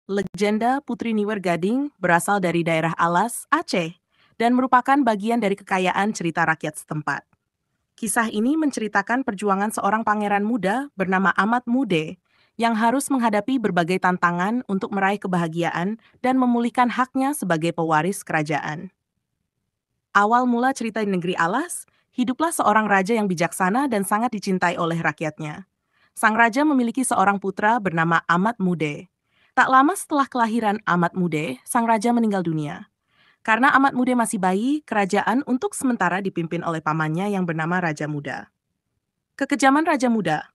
Legenda Putri Niwer Gading berasal dari daerah Alas, Aceh, dan merupakan bagian dari kekayaan cerita rakyat setempat. Kisah ini menceritakan perjuangan seorang pangeran muda bernama Amat Mude yang harus menghadapi berbagai tantangan untuk meraih kebahagiaan dan memulihkan haknya sebagai pewaris kerajaan. Awal mula cerita di negeri Alas, hiduplah seorang raja yang bijaksana dan sangat dicintai oleh rakyatnya. Sang raja memiliki seorang putra bernama Amat Mude. Tak lama setelah kelahiran Amat Mude, sang raja meninggal dunia. Karena Amat Mude masih bayi, kerajaan untuk sementara dipimpin oleh pamannya yang bernama Raja Muda. Kekejaman Raja Muda.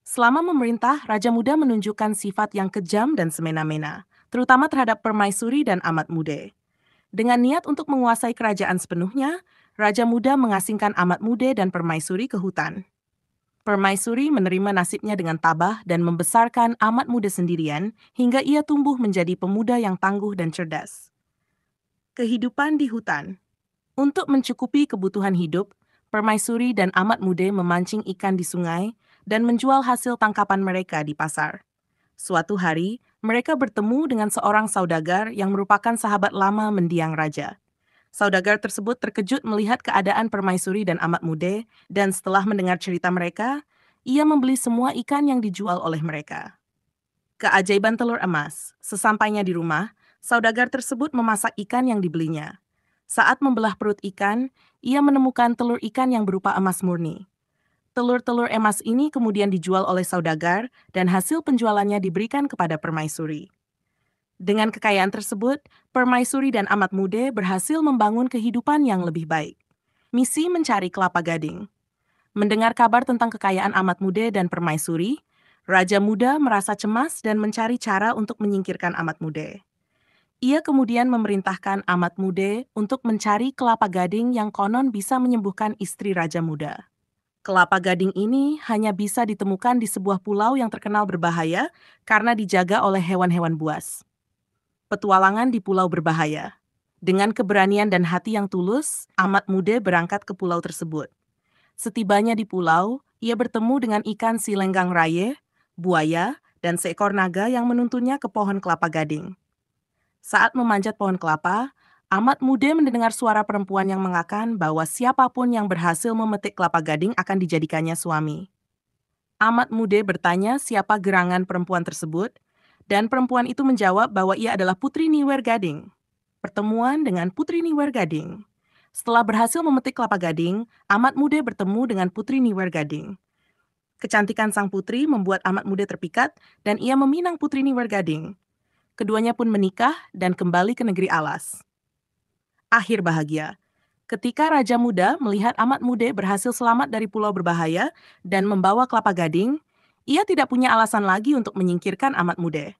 Selama memerintah, Raja Muda menunjukkan sifat yang kejam dan semena-mena, terutama terhadap permaisuri dan Amat Mude. Dengan niat untuk menguasai kerajaan sepenuhnya, Raja Muda mengasingkan Amat Mude dan permaisuri ke hutan. Permaisuri menerima nasibnya dengan tabah dan membesarkan Amat Mude sendirian hingga ia tumbuh menjadi pemuda yang tangguh dan cerdas. Kehidupan di hutan. Untuk mencukupi kebutuhan hidup, permaisuri dan Amat Mude memancing ikan di sungai dan menjual hasil tangkapan mereka di pasar. Suatu hari, mereka bertemu dengan seorang saudagar yang merupakan sahabat lama mendiang raja. Saudagar tersebut terkejut melihat keadaan permaisuri dan Amat Mude, dan setelah mendengar cerita mereka, ia membeli semua ikan yang dijual oleh mereka. Keajaiban telur emas. Sesampainya di rumah, saudagar tersebut memasak ikan yang dibelinya. Saat membelah perut ikan, ia menemukan telur ikan yang berupa emas murni. Telur-telur emas ini kemudian dijual oleh saudagar dan hasil penjualannya diberikan kepada permaisuri. Dengan kekayaan tersebut, permaisuri dan Amat Mude berhasil membangun kehidupan yang lebih baik. Misi mencari kelapa gading. Mendengar kabar tentang kekayaan Amat Mude dan permaisuri, Raja Muda merasa cemas dan mencari cara untuk menyingkirkan Amat Mude. Ia kemudian memerintahkan Amat Mude untuk mencari kelapa gading yang konon bisa menyembuhkan istri Raja Muda. Kelapa gading ini hanya bisa ditemukan di sebuah pulau yang terkenal berbahaya karena dijaga oleh hewan-hewan buas. Petualangan di pulau berbahaya. Dengan keberanian dan hati yang tulus, Amat Mude berangkat ke pulau tersebut. Setibanya di pulau, ia bertemu dengan ikan silenggang raye, buaya, dan seekor naga yang menuntunnya ke pohon kelapa gading. Saat memanjat pohon kelapa, Amat Mude mendengar suara perempuan yang mengatakan bahwa siapapun yang berhasil memetik kelapa gading akan dijadikannya suami. Amat Mude bertanya siapa gerangan perempuan tersebut, dan perempuan itu menjawab bahwa ia adalah Putri Niwer Gading. Pertemuan dengan Putri Niwer Gading. Setelah berhasil memetik kelapa gading, Amat Mude bertemu dengan Putri Niwer Gading. Kecantikan sang putri membuat Amat Mude terpikat dan ia meminang Putri Niwer Gading. Keduanya pun menikah dan kembali ke negeri Alas. Akhir bahagia. Ketika Raja Muda melihat Amat Mude berhasil selamat dari pulau berbahaya dan membawa kelapa gading, ia tidak punya alasan lagi untuk menyingkirkan Amat Mude.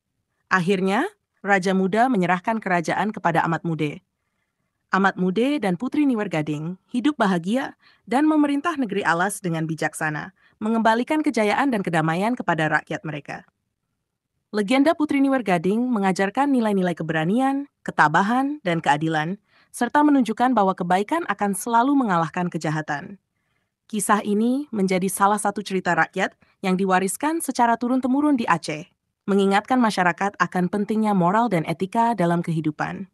Akhirnya, Raja Muda menyerahkan kerajaan kepada Amat Mude. Amat Mude dan Putri Niwer Gading hidup bahagia dan memerintah negeri Alas dengan bijaksana, mengembalikan kejayaan dan kedamaian kepada rakyat mereka. Legenda Putri Niwer Gading mengajarkan nilai-nilai keberanian, ketabahan, dan keadilan, serta menunjukkan bahwa kebaikan akan selalu mengalahkan kejahatan. Kisah ini menjadi salah satu cerita rakyat yang diwariskan secara turun-temurun di Aceh, mengingatkan masyarakat akan pentingnya moral dan etika dalam kehidupan.